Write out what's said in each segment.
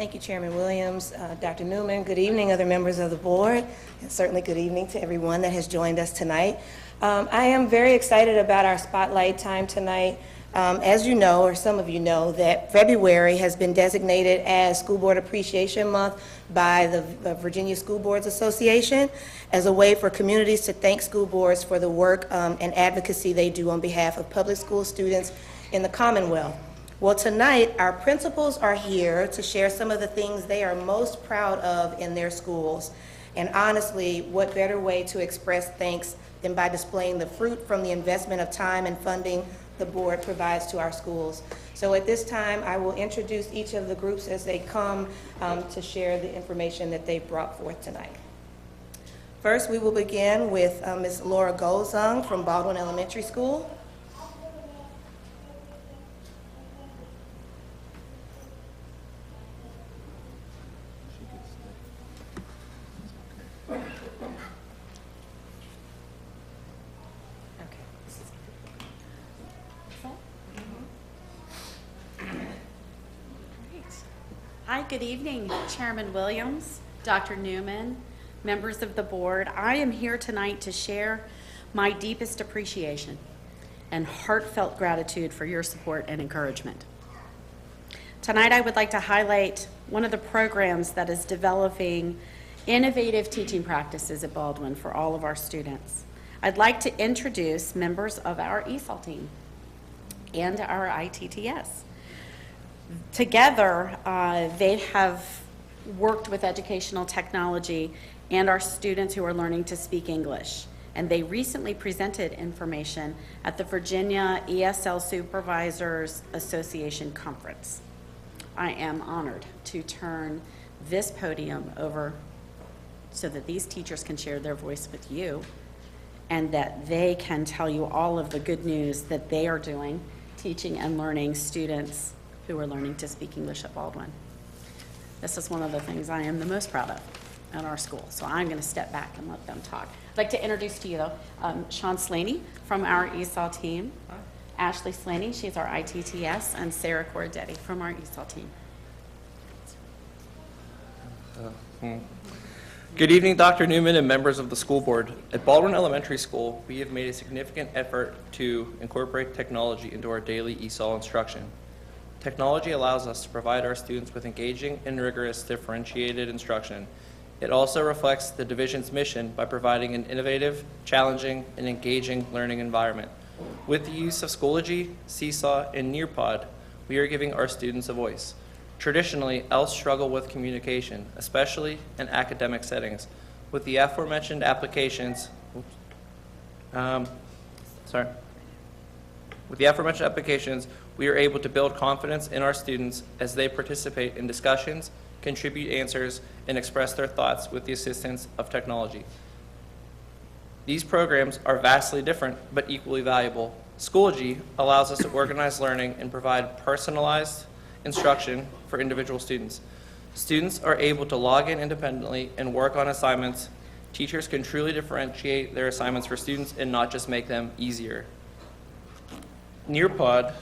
Thank you, Chairman Williams, Dr. Newman. Good evening, other members of the board, and certainly good evening to everyone that has joined us tonight. I am very excited about our spotlight time tonight. As you know, or some of you know, that February has been designated as School Board Appreciation Month by the Virginia School Boards Association as a way for communities to thank school boards for the work and advocacy they do on behalf of public school students in the Commonwealth. Well, tonight, our principals are here to share some of the things they are most proud of in their schools. And honestly, what better way to express thanks than by displaying the fruit from the investment of time and funding the board provides to our schools. So at this time, I will introduce each of the groups as they come to share the information that they've brought forth tonight. First, we will begin with Ms. Laura Golzung from Baldwin Elementary School. Hi, good evening, Chairman Williams, Dr. Newman, members of the board. I am here tonight to share my deepest appreciation and heartfelt gratitude for your support and encouragement. Tonight, I would like to highlight one of the programs that is developing innovative teaching practices at Baldwin for all of our students. I'd like to introduce members of our ESOL team and our ITTS. Together, they have worked with educational technology and our students who are learning to speak English. And they recently presented information at the Virginia ESL Supervisors Association Conference. I am honored to turn this podium over so that these teachers can share their voice with you and that they can tell you all of the good news that they are doing, teaching and learning students who are learning to speak English at Baldwin. This is one of the things I am the most proud of at our school, so I'm going to step back and let them talk. I'd like to introduce to you, though, Sean Slaney from our ESOL team, Ashley Slaney, she's our ITTS, and Sarah Cordetti from our ESOL team. Good evening, Dr. Newman and members of the school board. At Baldwin Elementary School, we have made a significant effort to incorporate technology into our daily ESOL instruction. Technology allows us to provide our students with engaging and rigorous differentiated instruction. It also reflects the division's mission by providing an innovative, challenging, and engaging learning environment. With the use of Schoology, Seesaw, and Nearpod, we are giving our students a voice. Traditionally, ELs struggle with communication, especially in academic settings. With the aforementioned applications, we are able to build confidence in our students as they participate in discussions, contribute answers, and express their thoughts with the assistance of technology. These programs are vastly different but equally valuable. Schoology allows us to organize learning and provide personalized instruction for individual students. Students are able to log in independently and work on assignments. Teachers can truly differentiate their assignments for students and not just make them easier. Nearpod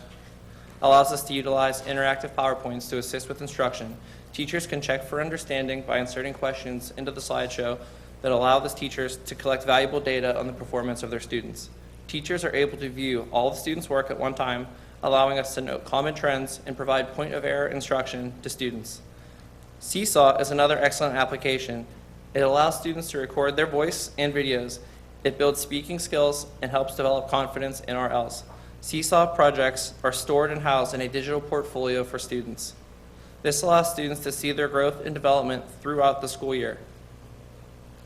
allows us to utilize interactive PowerPoints to assist with instruction. Teachers can check for understanding by inserting questions into the slideshow that allow the teachers to collect valuable data on the performance of their students. Teachers are able to view all the students' work at one time, allowing us to note common trends and provide point-of-error instruction to students. Seesaw is another excellent application. It allows students to record their voice and videos. It builds speaking skills and helps develop confidence in our ELs. Seesaw projects are stored and housed in a digital portfolio for students. This allows students to see their growth and development throughout the school year.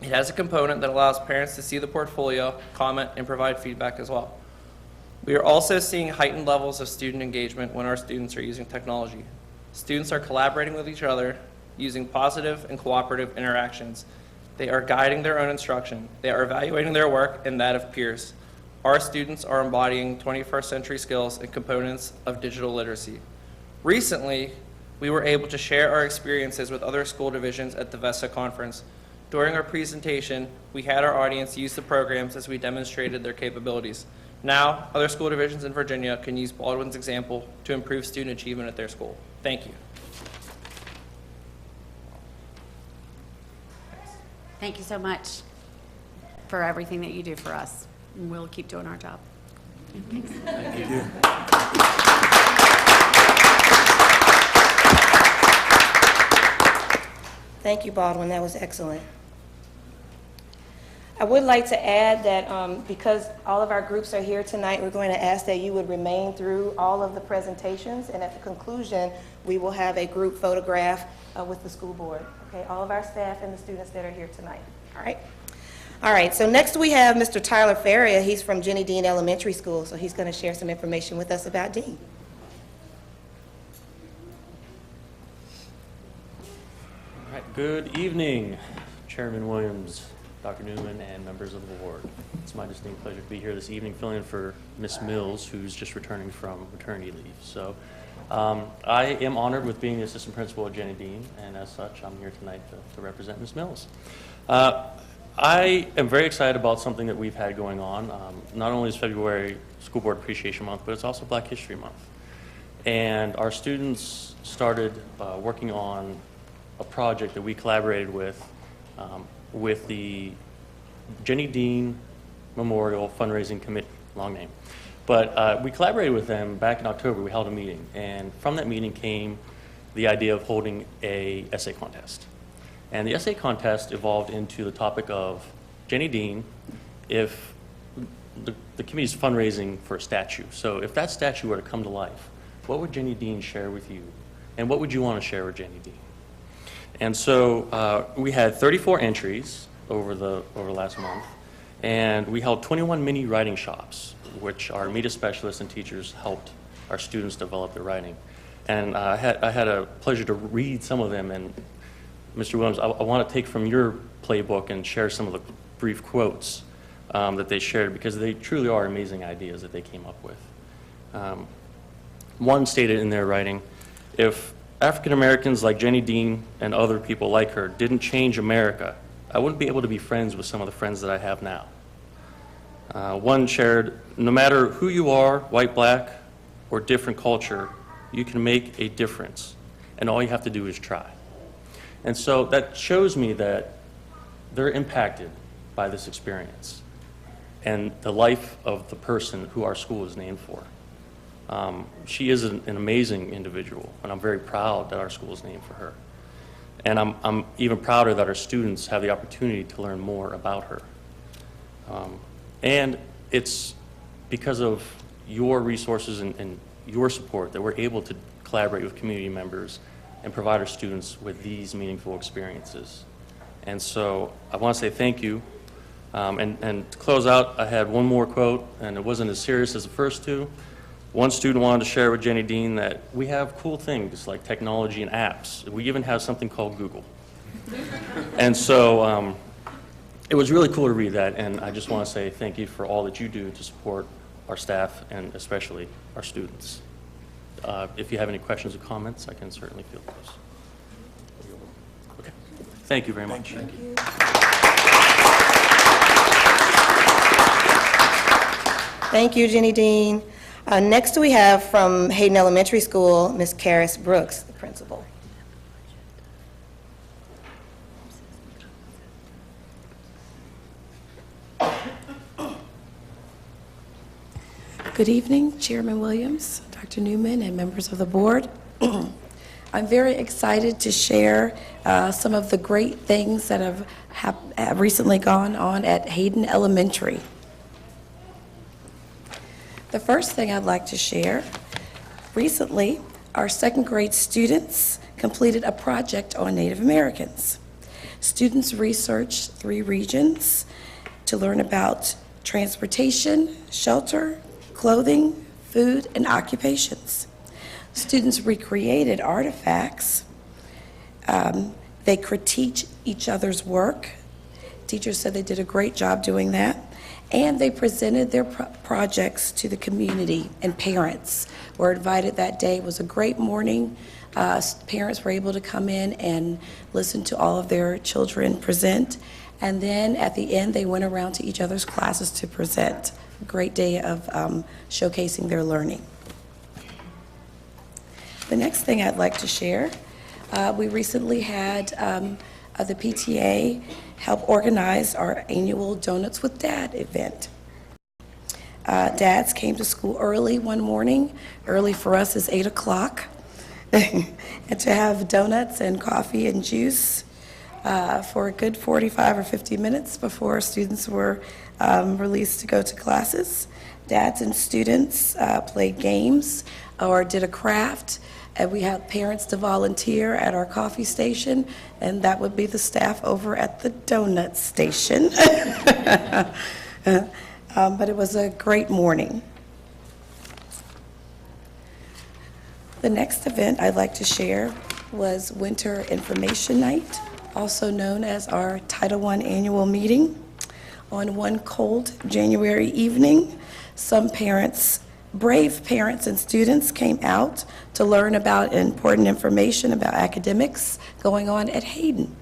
It has a component that allows parents to see the portfolio, comment, and provide feedback as well. We are also seeing heightened levels of student engagement when our students are using technology. Students are collaborating with each other, using positive and cooperative interactions. They are guiding their own instruction. They are evaluating their work and that of peers. Our students are embodying 21st century skills and components of digital literacy. Recently, we were able to share our experiences with other school divisions at the VESA conference. During our presentation, we had our audience use the programs as we demonstrated their capabilities. Now, other school divisions in Virginia can use Baldwin's example to improve student achievement at their school. Thank you. Thank you so much for everything that you do for us. And we'll keep doing our job. Thanks. Thank you. Thank you, Baldwin. That was excellent. I would like to add that because all of our groups are here tonight, we're going to ask that you would remain through all of the presentations, and at the conclusion, we will have a group photograph with the school board. Okay, all of our staff and the students that are here tonight. All right. All right, so next we have Mr. Tyler Faria. He's from Jenny Dean Elementary School, so he's going to share some information with us about Dean. All right, good evening, Chairman Williams, Dr. Newman, and members of the board. It's my distinct pleasure to be here this evening filling in for Ms. Mills, who's just returning from maternity leave. So I am honored with being the assistant principal at Jenny Dean, and as such, I'm here tonight to represent Ms. Mills. I am very excited about something that we've had going on. Not only is February School Board Appreciation Month, but it's also Black History Month. And our students started working on a project that we collaborated with the Jenny Dean Memorial Fundraising Committee, long name. But we collaborated with them back in October. We held a meeting, and from that meeting came the idea of holding a essay contest. And the essay contest evolved into the topic of Jenny Dean, if the committee's fundraising for a statue. So if that statue were to come to life, what would Jenny Dean share with you? And what would you want to share with Jenny Dean? And so we had 34 entries over the last month, and we held 21 mini writing shops, which our media specialists and teachers helped our students develop their writing. And I had a pleasure to read some of them. And Mr. Williams, I want to take from your playbook and share some of the brief quotes that they shared, because they truly are amazing ideas that they came up with. One stated in their writing, if African Americans like Jenny Dean and other people like her didn't change America, I wouldn't be able to be friends with some of the friends that I have now. One shared, no matter who you are, white, black, or different culture, you can make a difference, and all you have to do is try. And so that shows me that they're impacted by this experience and the life of the person who our school is named for. She is an amazing individual, and I'm very proud that our school is named for her. And I'm even prouder that our students have the opportunity to learn more about her. And it's because of your resources and your support that we're able to collaborate with community members and provide our students with these meaningful experiences. And so I want to say thank you. And to close out, I had one more quote, and it wasn't as serious as the first two. One student wanted to share with Jenny Dean that we have cool things like technology and apps. We even have something called Google. And so it was really cool to read that, and I just want to say thank you for all that you do to support our staff and especially our students. If you have any questions or comments, I can certainly field those. Okay. Thank you very much. Thank you. Thank you, Jenny Dean. Next we have from Hayden Elementary School, Ms. Karis Brooks, the principal. Good evening, Chairman Williams, Dr. Newman, and members of the board. I'm very excited to share some of the great things that have recently gone on at Hayden Elementary. The first thing I'd like to share, recently, our second grade students completed a project on Native Americans. Students researched 3 regions to learn about transportation, shelter, clothing, food, and occupations. Students recreated artifacts. They critiqued each other's work. Teachers said they did a great job doing that. And they presented their projects to the community, and parents were invited that day. It was a great morning. Parents were able to come in and listen to all of their children present. And then at the end, they went around to each other's classes to present. A great day of showcasing their learning. The next thing I'd like to share, we recently had the PTA helped organize our annual Donuts with Dad event. Dads came to school early one morning. Early for us is 8 o'clock. And to have donuts and coffee and juice for a good 45 or 50 minutes before students were released to go to classes. Dads and students played games or did a craft, and we had parents to volunteer at our coffee station, and that would be the staff over at the donut station. But it was a great morning. The next event I'd like to share was Winter Information Night, also known as our Title I annual meeting. On one cold January evening, some parents, brave parents and students came out to learn about important information about academics going on at Hayden.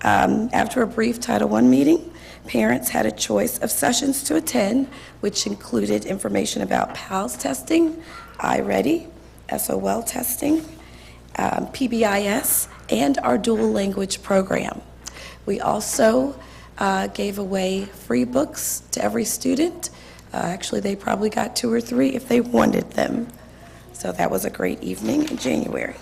After a brief Title I meeting, parents had a choice of sessions to attend, which included information about PALS testing, iReady, SOL testing, PBIS, and our dual language program. We also gave away free books to every student. Actually, they probably got 2 or 3 if they wanted them. So that was a great evening in January.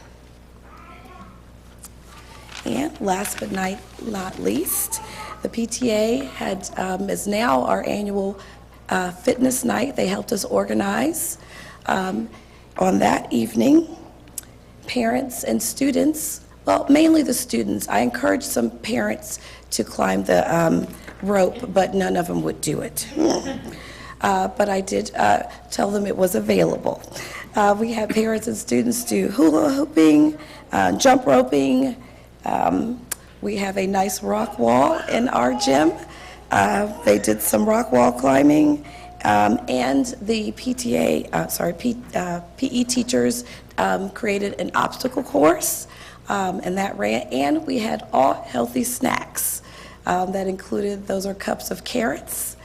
And last but not least, the PTA is now our annual fitness night. They helped us organize. On that evening, parents and students, well, mainly the students, I encouraged some parents to climb the rope, but none of them would do it. But I did tell them it was available. We had parents and students do hula hooping, jump roping. We have a nice rock wall in our gym. They did some rock wall climbing. And the PE teachers created an obstacle course, and that ran. And we had all healthy snacks that included, those are cups of carrots,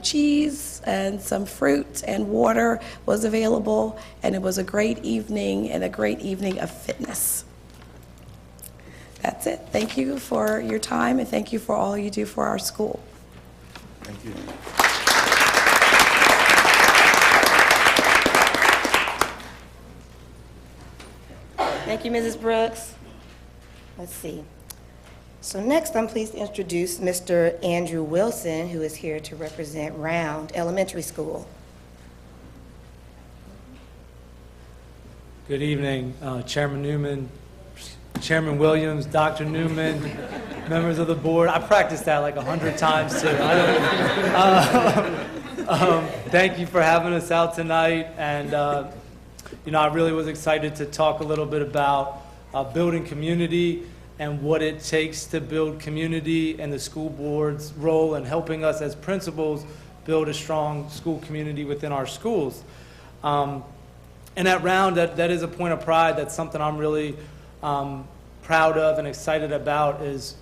cheese, and some fruit, and water was available. And it was a great evening, and a great evening of fitness. That's it. Thank you for your time, and thank you for all you do for our school. Thank you. Thank you, Mrs. Brooks. Let's see. So next, I'm pleased to introduce Mr. Andrew Wilson, who is here to represent Round Elementary School. Good evening, Chairman Newman, Chairman Williams, Dr. Newman, members of the board. I practiced that like 100 times too. Thank you for having us out tonight, and I really was excited to talk a little bit about building community and what it takes to build community, and the school board's role in helping us as principals build a strong school community within our schools. And at Round, that is a point of pride. That's something I'm really proud of and excited about, is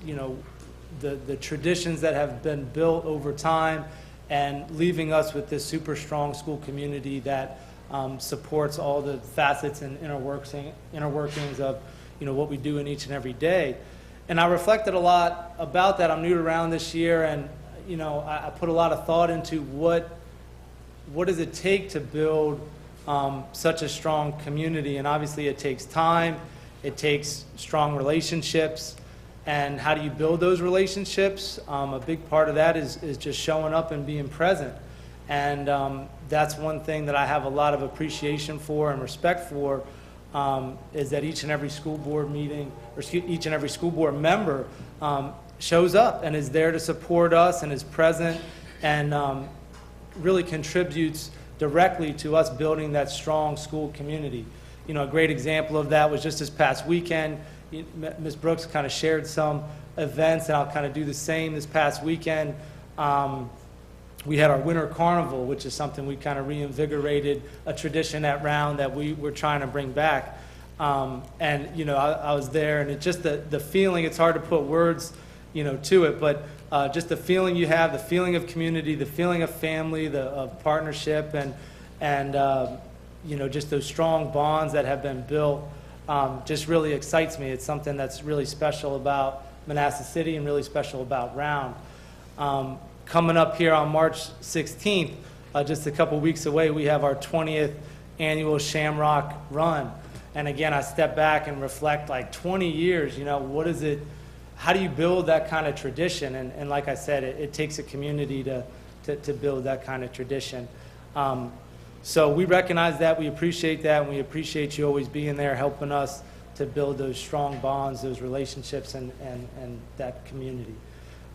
the traditions that have been built over time, and leaving us with this super strong school community that supports all the facets and inner workings of what we do in each and every day. And I reflected a lot about that. I'm new to Round this year, and I put a lot of thought into what does it take to build such a strong community. And obviously it takes time, it takes strong relationships, and how do you build those relationships? A big part of that is just showing up and being present. And that's one thing that I have a lot of appreciation for and respect for, is that each and every school board meeting, or each and every school board member shows up and is there to support us and is present, and really contributes directly to us building that strong school community. A great example of that was just this past weekend. Ms. Brooks kind of shared some events, and I'll kind of do the same this past weekend. We had our Winter Carnival, which is something we kind of reinvigorated, a tradition at Round that we're trying to bring back. I was there, and it's just the feeling, it's hard to put words, to it, but just the feeling you have, the feeling of community, the feeling of family, of partnership, and just those strong bonds that have been built just really excites me. It's something that's really special about Manassas City and really special about Round. Coming up here on March 16th, just a couple weeks away, we have our 20th annual Shamrock Run. And again, I step back and reflect, like 20 years, you know, what is it, how do you build that kind of tradition? And like I said, it takes a community to build that kind of tradition. So we recognize that, we appreciate that, and we appreciate you always being there, helping us to build those strong bonds, those relationships, and that community.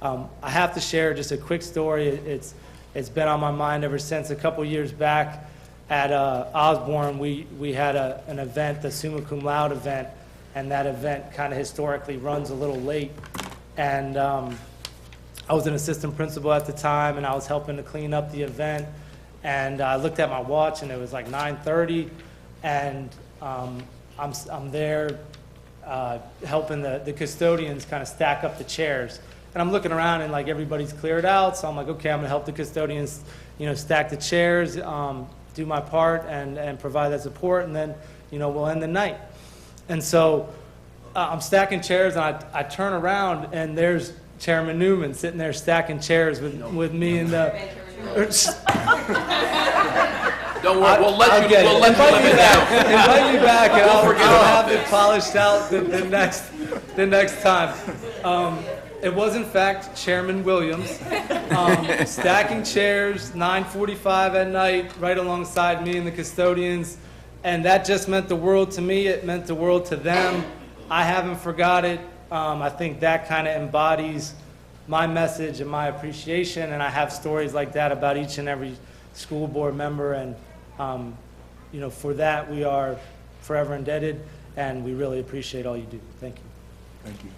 I have to share just a quick story. It's been on my mind ever since. A couple years back at Osborne, we had an event, the Summa Cum Laude event, and that event kind of historically runs a little late. And I was an assistant principal at the time, and I was helping to clean up the event. And I looked at my watch, and it was like 9:30, and I'm there helping the custodians kind of stack up the chairs. And I'm looking around, and like everybody's cleared out, so I'm like, okay, I'm gonna help the custodians, you know, stack the chairs, do my part, and provide that support, and then, you know, we'll end the night. And so I'm stacking chairs, and I turn around, and there's Chairman Newman sitting there stacking chairs with me and the. Don't worry, we'll let you Invite live it out. Invite me back, and I'll forget about have it polished out the next time. It was, in fact, Chairman Williams, stacking chairs, 9:45 at night, right alongside me and the custodians, and that just meant the world to me. It meant the world to them. I haven't forgot it. I think that kind of embodies my message and my appreciation, and I have stories like that about each and every school board member, and you know, for that we are forever indebted, and we really appreciate all you do. Thank you. Thank you.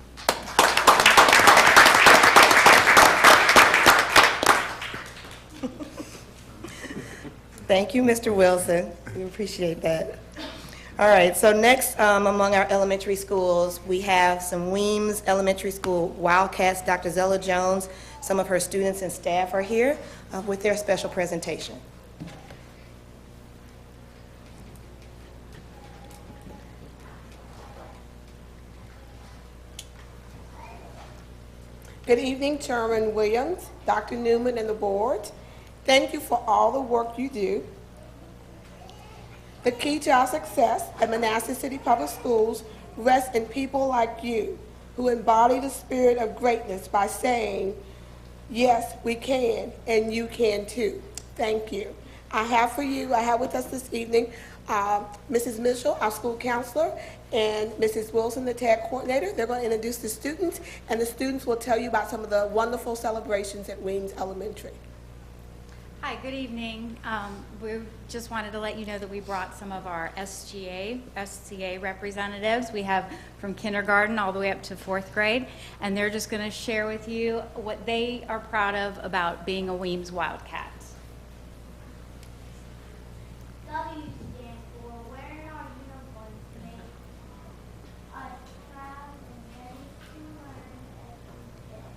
Thank you, Mr. Wilson. We appreciate that. All right, so next among our elementary schools, we have some Weems Elementary School Wildcats. Dr. Zella Jones, some of her students and staff are here with their special presentation. Good evening, Chairman Williams, Dr. Newman, and the board. Thank you for all the work you do. The key to our success at Manassas City Public Schools rests in people like you who embody the spirit of greatness by saying, yes, we can, and you can too. Thank you. I have with us this evening Mrs. Mitchell, our school counselor, and Mrs. Wilson, the TAG coordinator. They're going to introduce the students, and the students will tell you about some of the wonderful celebrations at Weems Elementary. Hi, good evening. We just wanted to let you know that we brought some of our SCA representatives. We have from kindergarten all the way up to 4th grade, and they're just going to share with you what they are proud of about being a Weems Wildcat. W stands for wearing our uniforms to make us proud and ready to learn every day.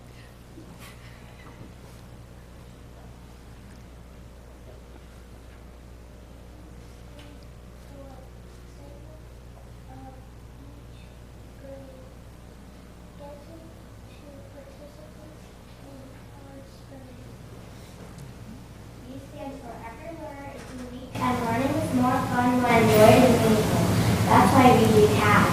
U stands for everywhere is unique and learning is more fun when enjoyed and meaningful. That's why we do TAG.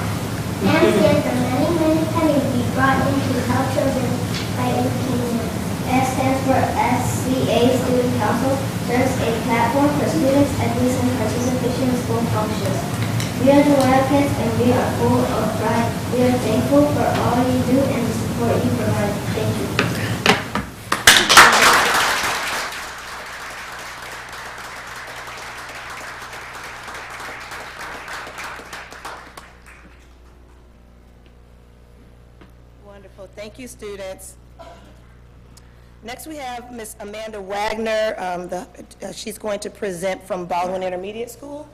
M stands for many, many pennies we brought in to help children by education. S stands for SCA Student Council, serves a platform for students' ethics and participation in school functions. We are the Wildcats and we are full of pride. We are thankful for all you do and the support you provide. Thank you. Wonderful. Thank you, students. Next, we have Miss Amanda Wagner. She's going to present from Baldwin Intermediate School.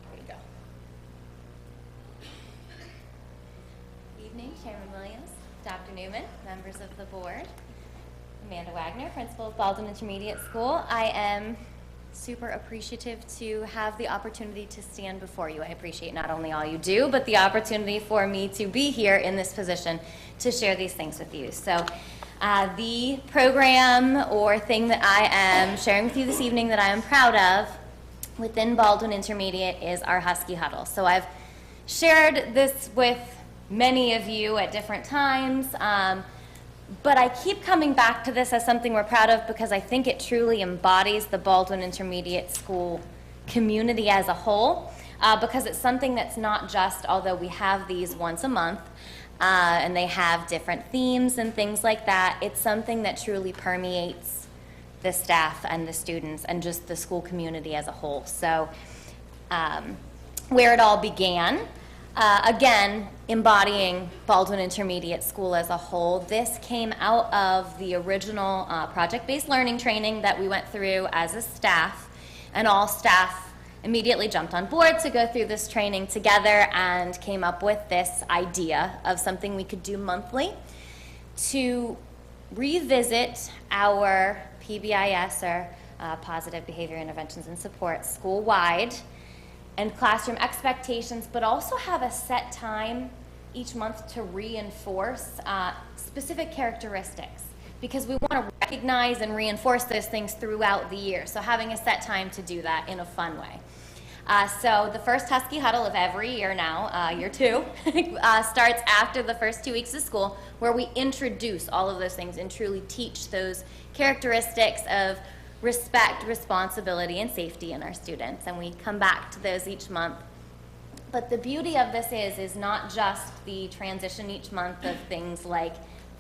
There you go. Chairman Williams, Dr. Newman, members of the board. Amanda Wagner, principal of Baldwin Intermediate School. I am super appreciative to have the opportunity to stand before you. I appreciate not only all you do, but the opportunity for me to be here in this position to share these things with you. So the program or thing that I am sharing with you this evening that I am proud of within Baldwin Intermediate is our Husky Huddle. So I've shared this with many of you at different times, but I keep coming back to this as something we're proud of because I think it truly embodies the Baldwin Intermediate School community as a whole, because it's something that's not just, although we have these once a month, and they have different themes and things like that, it's something that truly permeates the staff and the students and just the school community as a whole. So where it all began, again, embodying Baldwin Intermediate School as a whole, this came out of the original project-based learning training that we went through as a staff, and all staff immediately jumped on board to go through this training together and came up with this idea of something we could do monthly to revisit our PBIS, or Positive Behavior Interventions and Support, school-wide, and classroom expectations, but also have a set time each month to reinforce specific characteristics, because we want to recognize and reinforce those things throughout the year. So having a set time to do that in a fun way. So the first Husky Huddle of every year now, year 2, starts after the first 2 weeks of school, where we introduce all of those things and truly teach those characteristics of respect, responsibility, and safety in our students, and we come back to those each month. But the beauty of this is not just the transition each month of things like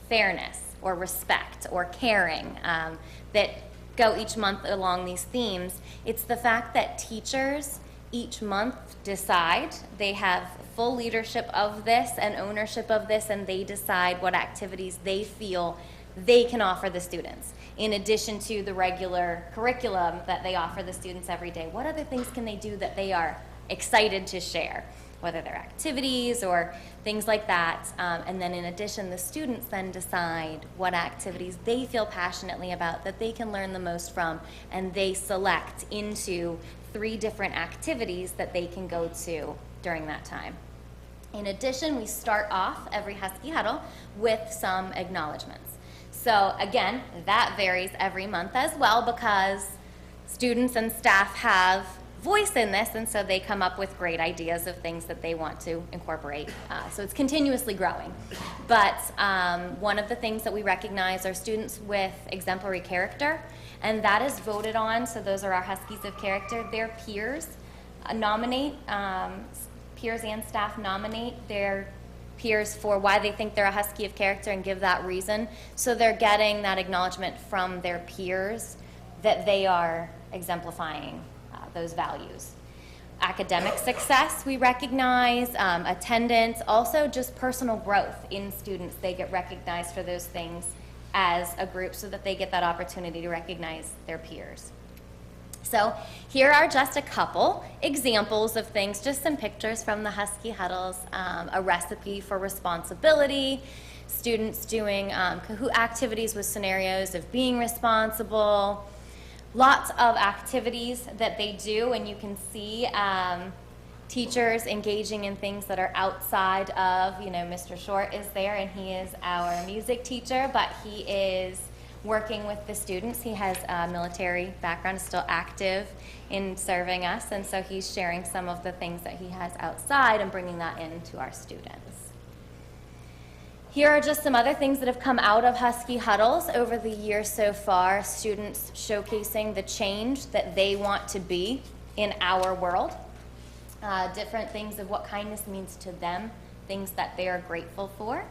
fairness or respect or caring that go each month along these themes. It's the fact that teachers each month decide, they have full leadership of this and ownership of this, and they decide what activities they feel they can offer the students. In addition to the regular curriculum that they offer the students every day, what other things can they do that they are excited to share, whether they're activities or things like that. And then in addition, the students then decide what activities they feel passionately about that they can learn the most from, and they select into 3 different activities that they can go to during that time. In addition, we start off every Husky Huddle with some acknowledgments. So again, that varies every month as well, because students and staff have voice in this, and so they come up with great ideas of things that they want to incorporate. So it's continuously growing. But one of the things that we recognize are students with exemplary character, and that is voted on. So those are our Huskies of character. Their peers nominate, peers and staff nominate their peers for why they think they're a Husky of character and give that reason. So they're getting that acknowledgement from their peers that they are exemplifying those values. Academic success we recognize, attendance, also just personal growth in students. They get recognized for those things as a group so that they get that opportunity to recognize their peers. So here are just a couple examples of things, just some pictures from the Husky Huddles, a recipe for responsibility, students doing Kahoot activities with scenarios of being responsible, lots of activities that they do, and you can see teachers engaging in things that are outside of, Mr. Short is there, and he is our music teacher, but he is working with the students. He has a military background, still active in serving us, and so he's sharing some of the things that he has outside and bringing that into our students. Here are just some other things that have come out of Husky Huddles over the year so far. Students showcasing the change that they want to be in our world. Different things of what kindness means to them, things that they are grateful for.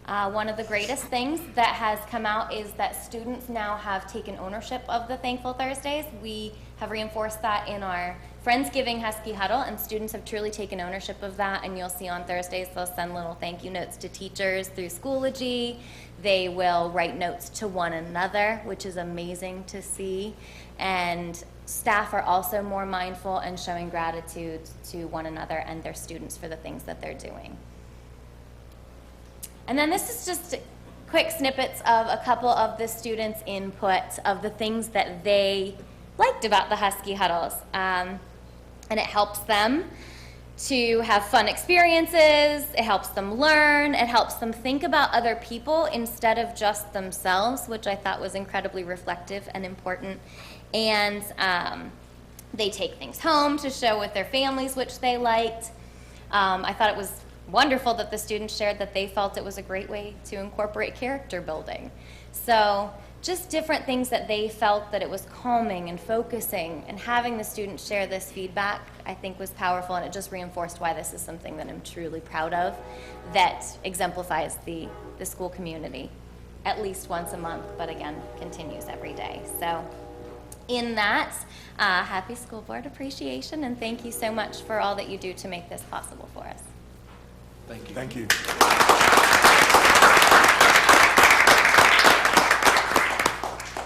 One of the greatest things that has come out is that students now have taken ownership of the Thankful Thursdays. We have reinforced that in our Friendsgiving Husky Huddle, and students have truly taken ownership of that, and you'll see on Thursdays they'll send little thank you notes to teachers through Schoology. They will write notes to one another, which is amazing to see, and staff are also more mindful and showing gratitude to one another and their students for the things that they're doing. And then this is just quick snippets of a couple of the students' input of the things that they liked about the Husky Huddles. And it helps them to have fun experiences, it helps them learn, it helps them think about other people instead of just themselves, which I thought was incredibly reflective and important. And they take things home to show with their families, which they liked. I thought it was wonderful that the students shared that they felt it was a great way to incorporate character building. So just different things that they felt that it was calming and focusing, and having the students share this feedback I think was powerful, and it just reinforced why this is something that I'm truly proud of, that exemplifies the school community at least once a month, but again, continues every day. So in that, happy School Board Appreciation, and thank you so much for all that you do to make this possible for us. Thank you. Thank you.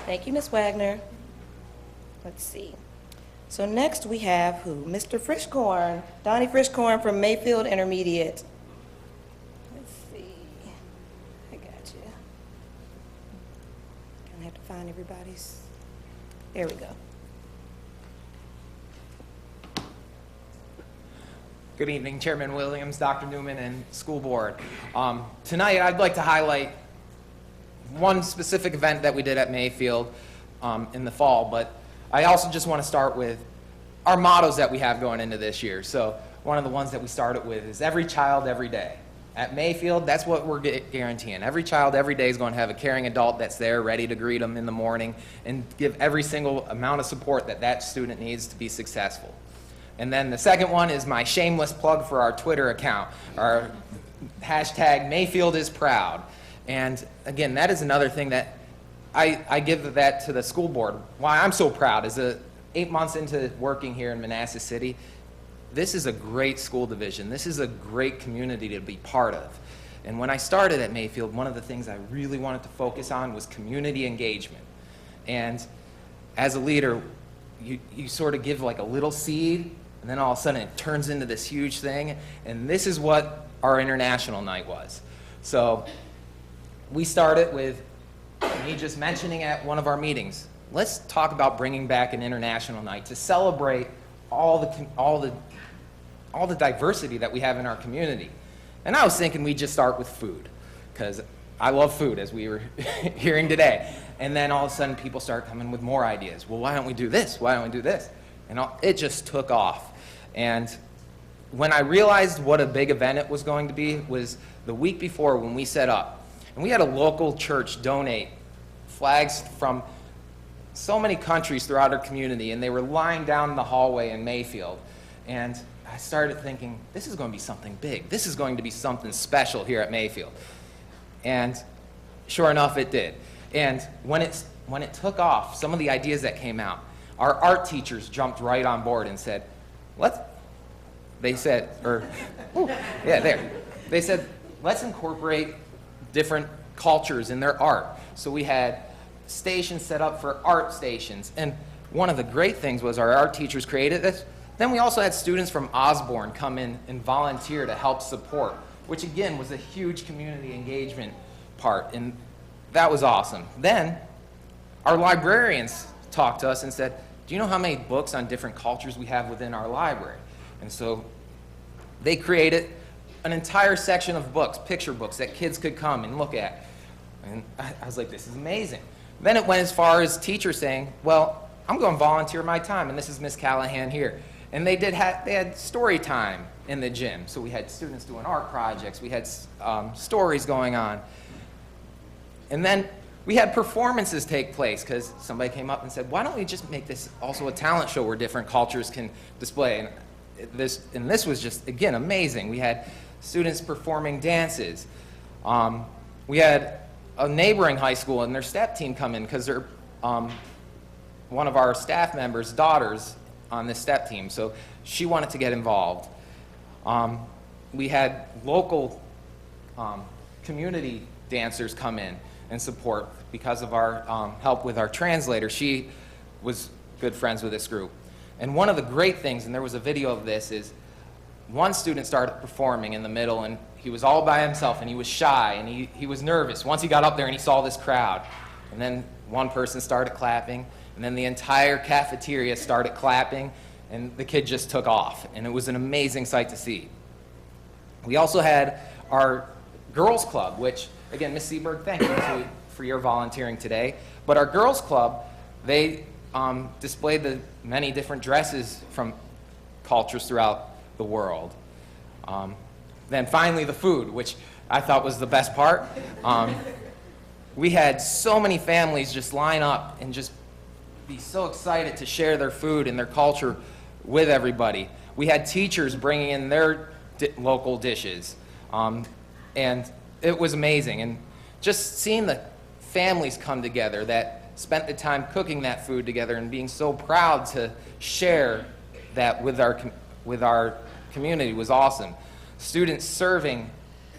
Thank you, Ms. Wagner. Let's see. So next we have who? Mr. Frischkorn, Donnie Frischkorn from Mayfield Intermediate. Let's see. I got you. Gonna have to find everybody's. There we go. Good evening, Chairman Williams, Dr. Newman, and School Board. Tonight, I'd like to highlight one specific event that we did at Mayfield in the fall, but I also just want to start with our mottos that we have going into this year. So one of the ones that we started with is every child, every day. At Mayfield, that's what we're guaranteeing. Every child, every day is going to have a caring adult that's there, ready to greet them in the morning and give every single amount of support that that student needs to be successful. And then the second one is my shameless plug for our Twitter account, our hashtag Mayfield is proud. And again, that is another thing that I give that to the school board. Why I'm so proud is 8 months into working here in Manassas City, this is a great school division. This is a great community to be part of. And when I started at Mayfield, one of the things I really wanted to focus on was community engagement. And as a leader, you sort of give like a little seed, and then all of a sudden it turns into this huge thing. And this is what our international night was. So we started with me just mentioning at one of our meetings, let's talk about bringing back an international night to celebrate all the diversity that we have in our community. And I was thinking we'd just start with food, because I love food, as we were hearing today. And then all of a sudden people start coming with more ideas. Well, why don't we do this? Why don't we do this? And it just took off. And when I realized what a big event it was going to be was the week before when we set up. And we had a local church donate flags from so many countries throughout our community, and they were lying down the hallway in Mayfield. And I started thinking, this is going to be something big. This is going to be something special here at Mayfield. And sure enough, it did. And when it took off, some of the ideas that came out, our art teachers jumped right on board and said, they said, let's incorporate different cultures in their art. So we had stations set up for art stations. And one of the great things was our art teachers created this. Then we also had students from Osborne come in and volunteer to help support, which again was a huge community engagement part, and that was awesome. Then our librarians talked to us and said, do you know how many books on different cultures we have within our library? And so they created an entire section of books, picture books, that kids could come and look at. And I was like, this is amazing. Then it went as far as teachers saying, well, I'm going to volunteer my time, and this is Miss Callahan here. And they had story time in the gym. So we had students doing art projects. We had stories going on. And then we had performances take place because somebody came up and said, why don't we just make this also a talent show where different cultures can display? And this was just, again, amazing. We had students performing dances. We had a neighboring high school and their step team come in because they're one of our staff members' daughters on this step team, so she wanted to get involved. We had local community dancers come in and support because of our help with our translator. She was good friends with this group. And one of the great things, and there was a video of this, is one student started performing in the middle, and he was all by himself, and he was shy, and he was nervous once he got up there and he saw this crowd. And then one person started clapping, and then the entire cafeteria started clapping, and the kid just took off, and it was an amazing sight to see. We also had our girls club, which, again, Ms. Seberg, thank you for your volunteering today. But our girls club, they displayed the many different dresses from cultures throughout the world. Then finally the food, which I thought was the best part. We had so many families just line up and just be so excited to share their food and their culture with everybody. We had teachers bringing in their local dishes, and it was amazing. And just seeing the families come together that spent the time cooking that food together and being so proud to share that with our community was awesome. Students serving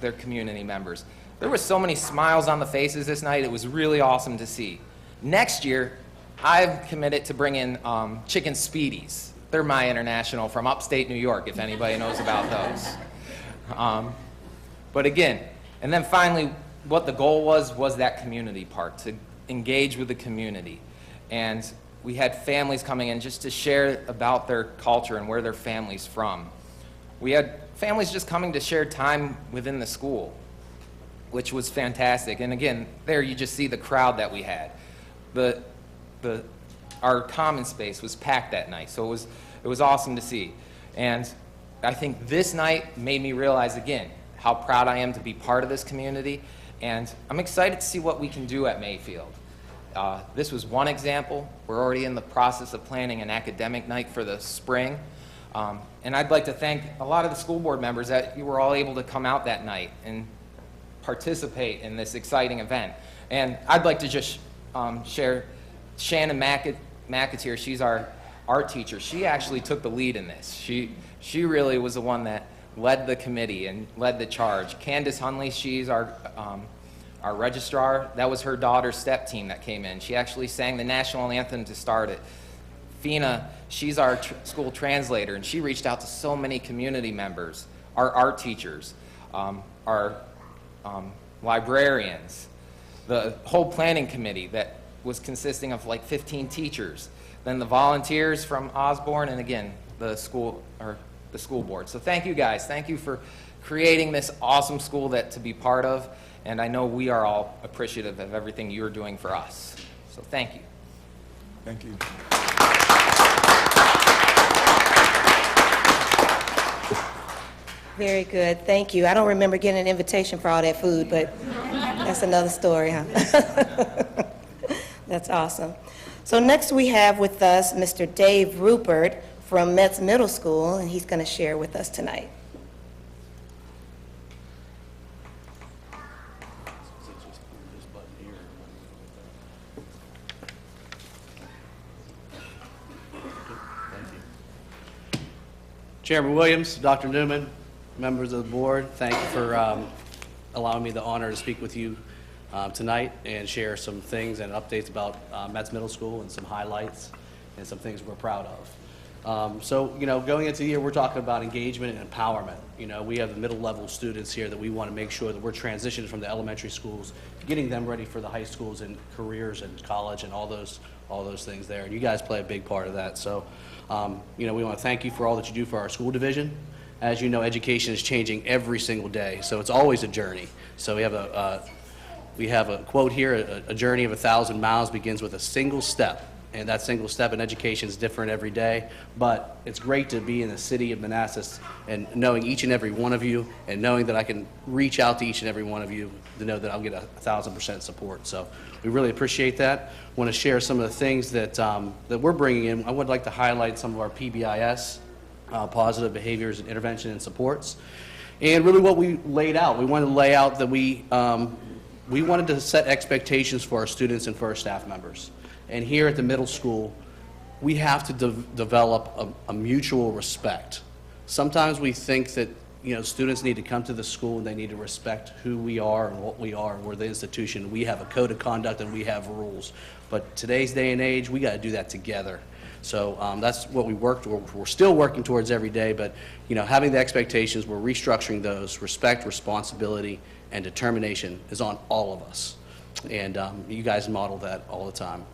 their community members. There were so many smiles on the faces this night. It was really awesome to see. Next year, I've committed to bring in chicken Speedies. They're my international from upstate New York, if anybody knows about those. But again, and then finally, what the goal was that community part, to engage with the community. And we had families coming in just to share about their culture and where their family's from. We had families just coming to share time within the school, which was fantastic. And again, there you just see the crowd that we had. Our common space was packed that night, so it was awesome to see. And I think this night made me realize again how proud I am to be part of this community, and I'm excited to see what we can do at Mayfield. This was one example. We're already in the process of planning an academic night for the spring. And I'd like to thank a lot of the school board members that you were all able to come out that night and participate in this exciting event. And I'd like to just share Shannon McAteer. She's our art teacher. She actually took the lead in this. She really was the one that led the committee and led the charge. Candace Hunley, she's our registrar. That was her daughter's step team that came in. She actually sang the national anthem to start it. Fina, she's our school translator, and she reached out to so many community members, our art teachers, our librarians, the whole planning committee that was consisting of like 15 teachers, then the volunteers from Osborne, and again, the school board. So thank you guys. Thank you for creating this awesome school to be part of, and I know we are all appreciative of everything you're doing for us. So thank you. Thank you. Very good, thank you. I don't remember getting an invitation for all that food, but that's another story, huh? That's awesome. So next we have with us Mr. Dave Rupert from Metz Middle School, and he's going to share with us tonight. Chairman Williams, Dr. Newman, members of the board, thank you for allowing me the honor to speak with you tonight and share some things and updates about Metz Middle School and some highlights and some things we're proud of. So, going into the year, we're talking about engagement and empowerment. We have the middle level students here that we want to make sure that we're transitioning from the elementary schools, getting them ready for the high schools and careers and college and all those things there. And you guys play a big part of that. So, we want to thank you for all that you do for our school division. As you know, education is changing every single day, so it's always a journey. So we have a quote here: a journey of 1,000 miles begins with a single step. And that single step in education is different every day, but it's great to be in the city of Manassas and knowing each and every one of you and knowing that I can reach out to each and every one of you to know that I'll get 1,000% support. So we really appreciate that. I want to share some of the things that we're bringing in. I would like to highlight some of our PBIS, positive behaviors and intervention and supports, and really what we laid out. We wanted to lay out that we wanted to set expectations for our students and for our staff members. And here at the middle school, we have to develop a mutual respect. Sometimes we think that students need to come to the school and they need to respect who we are and what we are, and we're the institution. We have a code of conduct and we have rules. But today's day and age, we got to do that together. So that's what we're still working towards every day, but having the expectations, we're restructuring those. Respect, responsibility, and determination is on all of us. And you guys model that all the time.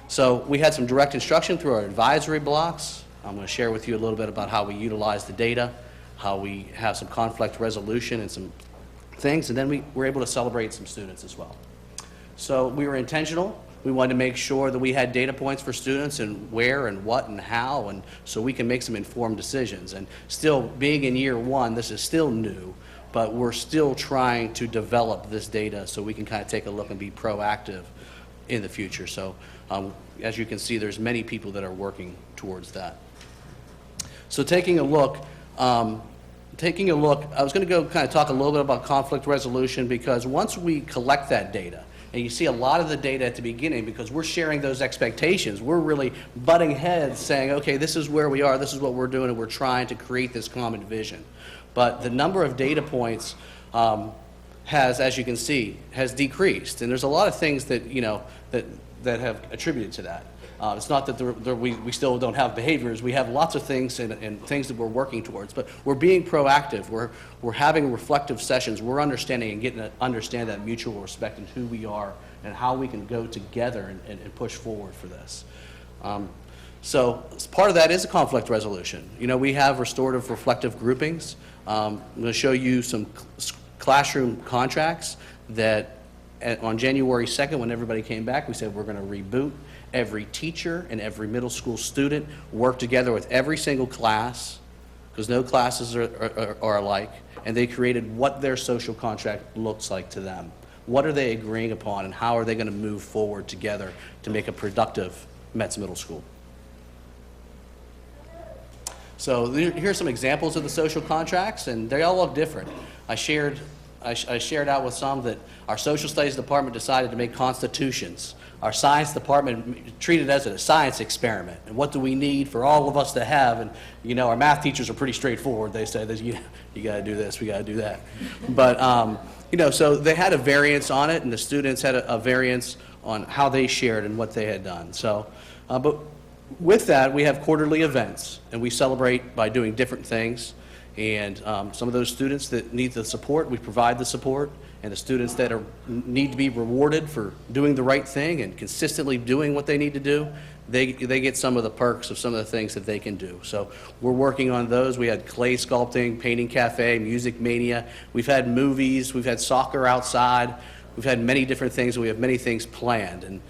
So we had some direct instruction through our advisory blocks. I'm going to share with you a little bit about how we utilize the data, how we have some conflict resolution and some things, and then we were able to celebrate some students as well. So we were intentional. We wanted to make sure that we had data points for students and where and what and how, and so we can make some informed decisions. And still, being in year one, this is still new, but we're still trying to develop this data so we can kind of take a look and be proactive in the future. So as you can see, there's many people that are working towards that. So taking a look, I was going to go kind of talk a little bit about conflict resolution, because once we collect that data, and you see a lot of the data at the beginning, because we're sharing those expectations, we're really butting heads saying, okay, this is where we are, this is what we're doing, and we're trying to create this common vision. But the number of data points has, as you can see, has decreased. And there's a lot of things that, that have attributed to that. It's not that we still don't have behaviors. We have lots of things and things that we're working towards. But we're being proactive. We're having reflective sessions. We're understanding and getting to understand that mutual respect and who we are and how we can go together and push forward for this. So part of that is a conflict resolution. We have restorative reflective groupings. I'm going to show you some classroom contracts that on January 2nd, when everybody came back, we said we're going to reboot. Every teacher and every middle school student work together with every single class, because no classes are alike, and they created what their social contract looks like to them. What are they agreeing upon, and how are they going to move forward together to make a productive Metz Middle School? So here's some examples of the social contracts, and they all look different. I shared out with some that our social studies department decided to make constitutions. Our science department treated it as a science experiment. And what do we need for all of us to have? And, our math teachers are pretty straightforward. They say, you got to do this, we got to do that. But, so they had a variance on it, and the students had a variance on how they shared and what they had done. So, but with that, we have quarterly events, and we celebrate by doing different things. And some of those students that need the support, we provide the support. And the students that need to be rewarded for doing the right thing and consistently doing what they need to do, they get some of the perks of some of the things that they can do. So we're working on those. We had clay sculpting, painting cafe, music mania. We've had movies. We've had soccer outside. We've had many different things, and we have many things planned. And,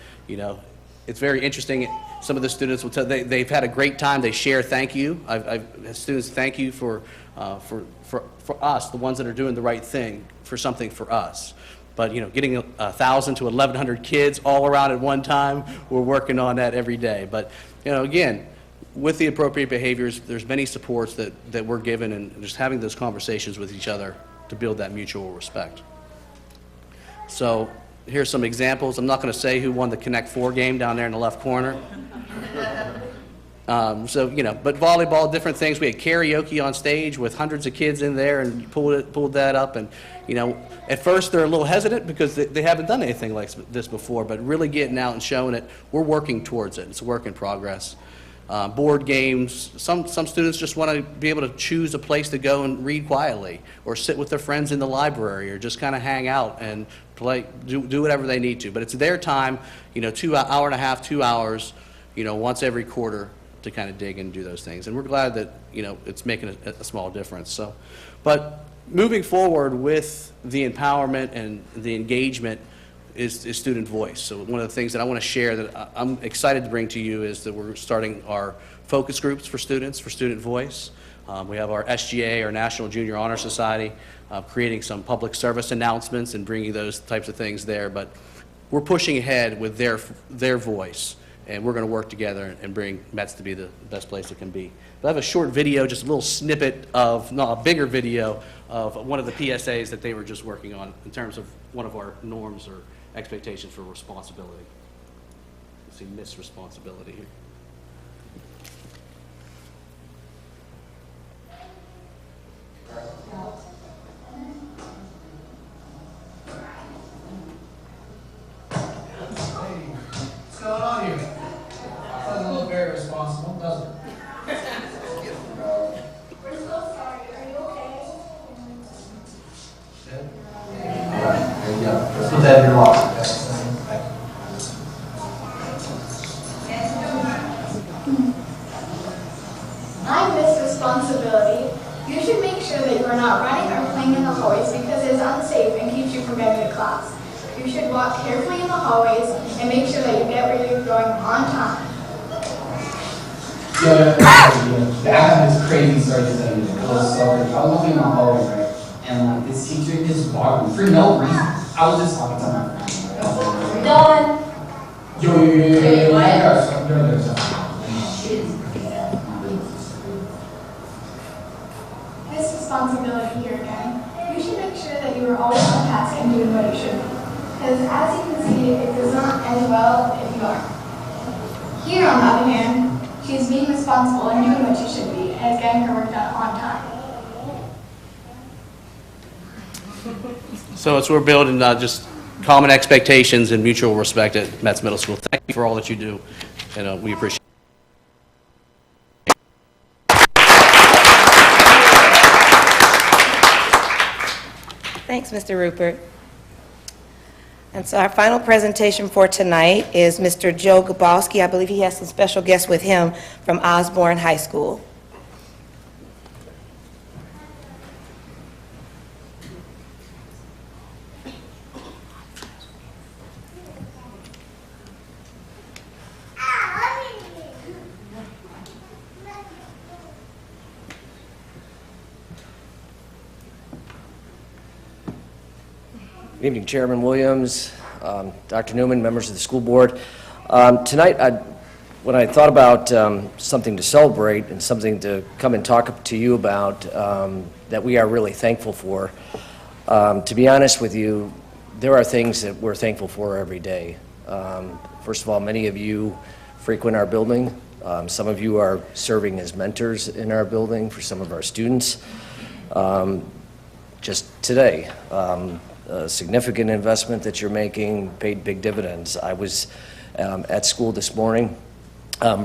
it's very interesting. Some of the students will tell they've had a great time. They share thank you. I've had students thank you for us, the ones that are doing the right thing, for something for us. But getting 1,000 to 1,100 kids all around at one time, we're working on that every day. But again, with the appropriate behaviors, there's many supports that we're given, and just having those conversations with each other to build that mutual respect. So here's some examples. I'm not going to say who won the Connect 4 game down there in the left corner. But volleyball, different things. We had karaoke on stage with hundreds of kids in there, and pulled that up. And, at first they're a little hesitant because they haven't done anything like this before, but really getting out and showing it, we're working towards it. It's a work in progress. Board games, some students just want to be able to choose a place to go and read quietly, or sit with their friends in the library, or just kind of hang out and play, do whatever they need to. But it's their time, hour and a half, 2 hours, once every quarter, to kind of dig and do those things. And we're glad that, it's making a small difference. So, but moving forward with the empowerment and the engagement is student voice. So one of the things that I want to share that I'm excited to bring to you is that we're starting our focus groups for students, for student voice. We have our SGA, our National Junior Honor Society, creating some public service announcements and bringing those types of things there. But we're pushing ahead with their voice. And we're going to work together and bring Metz to be the best place it can be. But I have a short video, just a little snippet of, a bigger video of one of the PSAs that they were just working on in terms of one of our norms or expectations for responsibility. Let's see, miss responsibility here. What's going on here? Sounds a little very responsible. There you go. Let's put that in your locker. I miss responsibility. You should make sure that you are not running or playing in the hallways because it is unsafe and keeps you from getting to class. You should walk carefully in the hallways and make sure that you get where you're going on time. Yeah, I have this crazy story to tell you. It was so crazy. I was walking in my hallway, right? And like this teacher just walked me for no reason. I was just talking to my friend. Done. Yo, what? This responsibility here again. You should make sure that you are always on task and doing what you should be. Because as you can see, it does not end well if you aren't. Here, on the other hand, she is being responsible and doing what she should be and is getting her work done on time. So we're building just common expectations and mutual respect at Metz Middle School. Thank you for all that you do, and we appreciate it. Thanks, Mr. Rupert. And so our final presentation for tonight is Mr. Joe Gabalski. I believe he has some special guests with him from Osborne High School. Good evening, Chairman Williams, Dr. Newman, members of the school board. Tonight, when I thought about something to celebrate and something to come and talk to you about that we are really thankful for, to be honest with you, there are things that we're thankful for every day. First of all, many of you frequent our building. Some of you are serving as mentors in our building for some of our students. Just today, a significant investment that you're making paid big dividends. I was at school this morning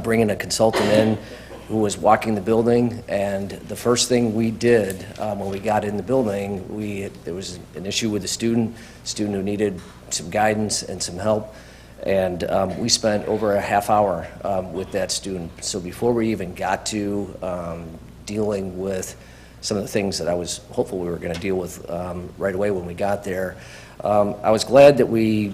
bringing a consultant in who was walking the building, and the first thing we did when we got in the building, there was an issue with a student who needed some guidance and some help, and we spent over a half hour with that student. So before we even got to dealing with some of the things that I was hopeful we were going to deal with right away when we got there, I was glad that we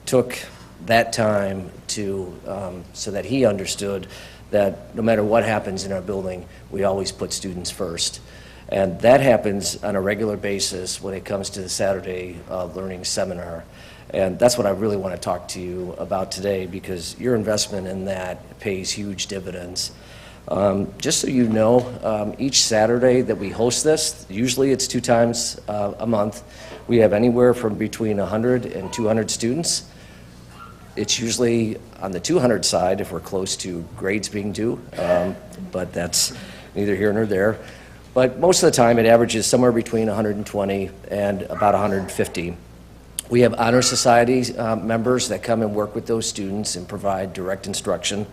took that time so that he understood that no matter what happens in our building, we always put students first. And that happens on a regular basis when it comes to the Saturday Learning Seminar. And that's what I really want to talk to you about today, because your investment in that pays huge dividends. Just so you know, each Saturday that we host this, usually it's 2 times a month, we have anywhere from between 100 and 200 students. It's usually on the 200 side if we're close to grades being due, but that's neither here nor there. But most of the time it averages somewhere between 120 and about 150. We have Honor Society members that come and work with those students and provide direct instruction.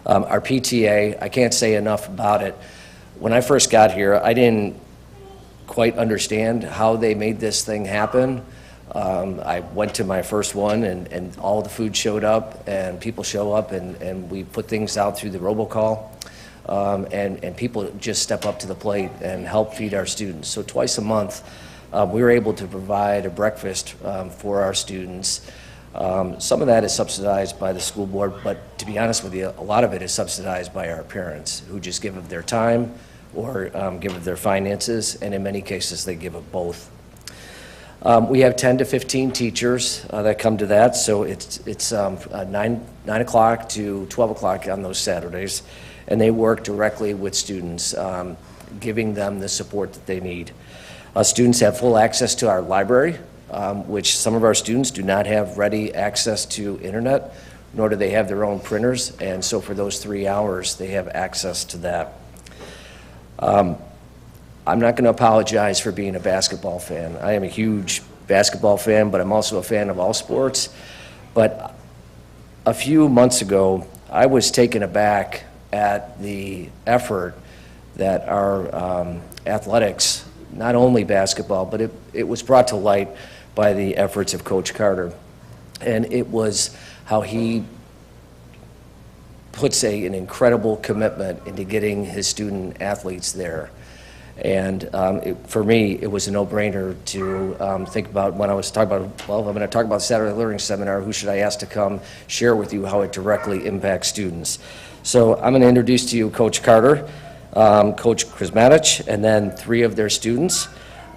Our PTA, I can't say enough about it. When I first got here, I didn't quite understand how they made this thing happen. I went to my first one, and all the food showed up, and people show up, and we put things out through the robocall, and people just step up to the plate and help feed our students. So twice a month, we were able to provide a breakfast for our students. Some of that is subsidized by the school board, but to be honest with you, a lot of it is subsidized by our parents, who just give of their time or give of their finances, and in many cases they give of both. We have 10 to 15 teachers that come to that, so it's 9 o'clock to 12 o'clock on those Saturdays, and they work directly with students, giving them the support that they need. Students have full access to our library, which some of our students do not have ready access to internet, nor do they have their own printers, and so for those 3 hours they have access to that. I'm not going to apologize for being a basketball fan. I am a huge basketball fan, but I'm also a fan of all sports. But a few months ago, I was taken aback at the effort that our athletics not only basketball, but it was brought to light by the efforts of Coach Carter. And it was how he puts an incredible commitment into getting his student athletes there. And for me, it was a no-brainer to think about when I was talking about, well, I'm going to talk about the Saturday Learning Seminar, who should I ask to come share with you how it directly impacts students. So I'm going to introduce to you Coach Carter, Coach Krismatich, and then 3 of their students,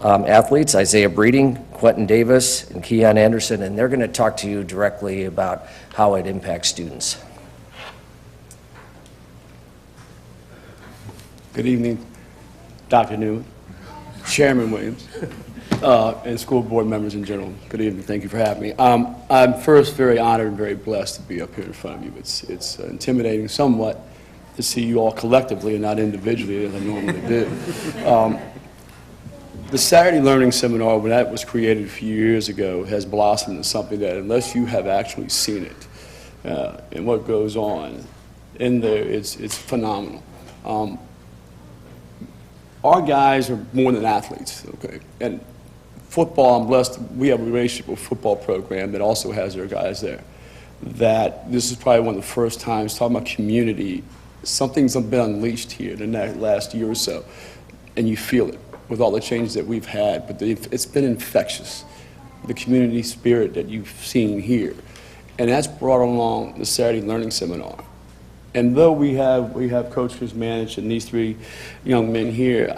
athletes, Isaiah Breeding, Quentin Davis, and Keon Anderson, and they're going to talk to you directly about how it impacts students. Good evening, Dr. Newman, Chairman Williams, and school board members in general. Good evening. Thank you for having me. I'm first very honored and very blessed to be up here in front of you. It's intimidating somewhat to see you all collectively and not individually as I normally do. The Saturday Learning Seminar, when that was created a few years ago, has blossomed into something that, unless you have actually seen it and what goes on in there, it's phenomenal. Our guys are more than athletes, okay? And football, I'm blessed, we have a relationship with a football program that also has their guys there. That this is probably one of the first times, talking about community, something's been unleashed here in the last year or so, and you feel it with all the changes that we've had, but it's been infectious, the community spirit that you've seen here. And that's brought along the Saturday Learning Seminar. And though we have Coach Krismatich and these 3 young men here,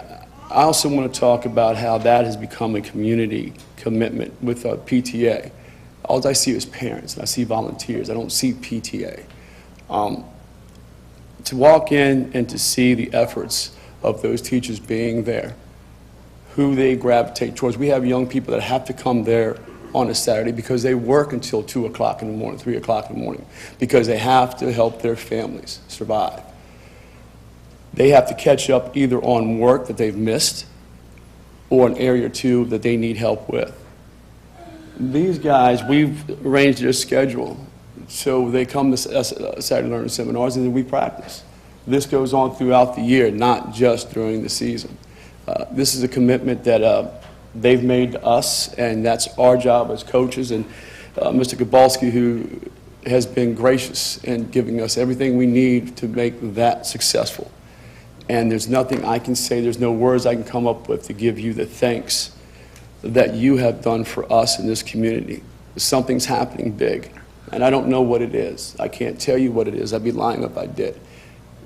I also want to talk about how that has become a community commitment with PTA. All I see is parents, and I see volunteers. I don't see PTA. To walk in and to see the efforts of those teachers being there, who they gravitate towards. We have young people that have to come there on a Saturday because they work until 2 o'clock in the morning, 3 o'clock in the morning, because they have to help their families survive. They have to catch up either on work that they've missed or an area or 2 that they need help with. These guys, we've arranged their schedule so they come to Saturday Learning Seminars and then we practice. This goes on throughout the year, not just during the season. This is a commitment that they've made to us, and that's our job as coaches, and Mr. Gabalski, who has been gracious in giving us everything we need to make that successful. And there's nothing I can say, there's no words I can come up with to give you the thanks that you have done for us in this community. Something's happening big, and I don't know what it is. I can't tell you what it is. I'd be lying if I did,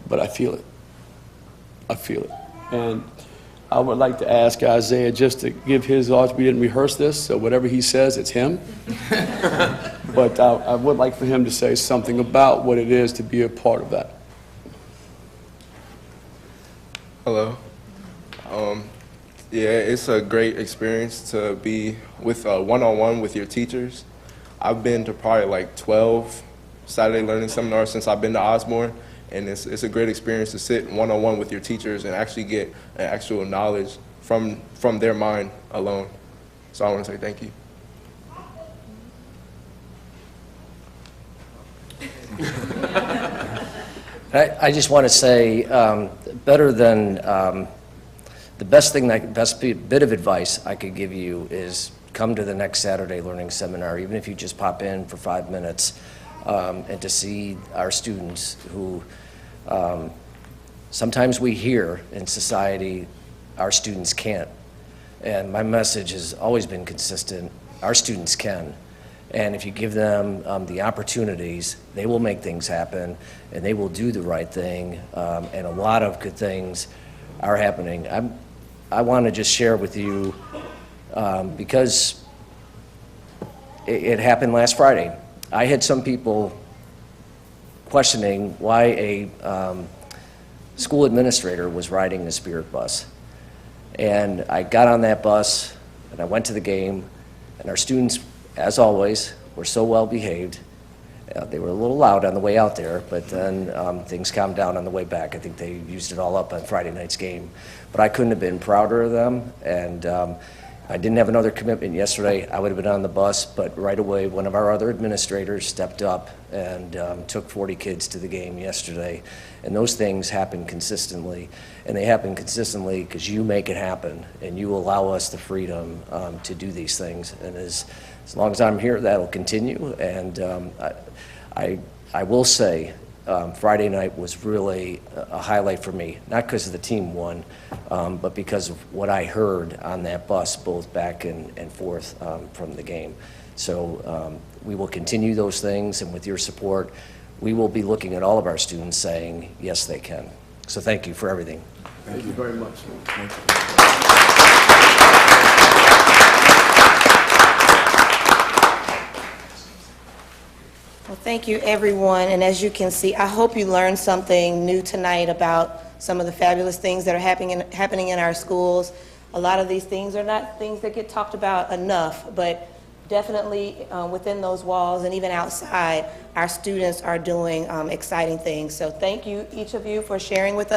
but I feel it. I feel it. And I would like to ask Isaiah just to give his thoughts. We didn't rehearse this, so whatever he says, it's him. But I would like for him to say something about what it is to be a part of that. Hello. Yeah, it's a great experience to be with one-on-one with your teachers. I've been to probably like 12 Saturday Learning Seminars since I've been to Osborne. And it's a great experience to sit one-on-one with your teachers and actually get an actual knowledge from their mind alone. So I want to say thank you. I just want to say, better than the best bit of advice I could give you is come to the next Saturday Learning Seminar, even if you just pop in for 5 minutes. And to see our students who sometimes we hear in society our students can't. And my message has always been consistent. Our students can. And if you give them the opportunities, they will make things happen and they will do the right thing. And a lot of good things are happening. I want to just share with you, because it happened last Friday. I had some people questioning why a school administrator was riding the Spirit bus. And I got on that bus and I went to the game, and our students, as always, were so well behaved. They were a little loud on the way out there, but then things calmed down on the way back. I think they used it all up on Friday night's game. But I couldn't have been prouder of them. And I didn't have another commitment yesterday, I would have been on the bus, but right away, one of our other administrators stepped up and took 40 kids to the game yesterday. And those things happen consistently, and they happen consistently because you make it happen, and you allow us the freedom to do these things. And as long as I'm here, that'll continue. And I will say, Friday night was really a highlight for me, not because the team won, but because of what I heard on that bus, both back and forth from the game. So we will continue those things, and with your support, we will be looking at all of our students saying, yes, they can. So thank you for everything. Thank you very much. Thank you. Well, thank you, everyone. And as you can see, I hope you learned something new tonight about some of the fabulous things that are happening in our schools. A lot of these things are not things that get talked about enough, but definitely within those walls and even outside, our students are doing exciting things. So thank you, each of you, for sharing with us.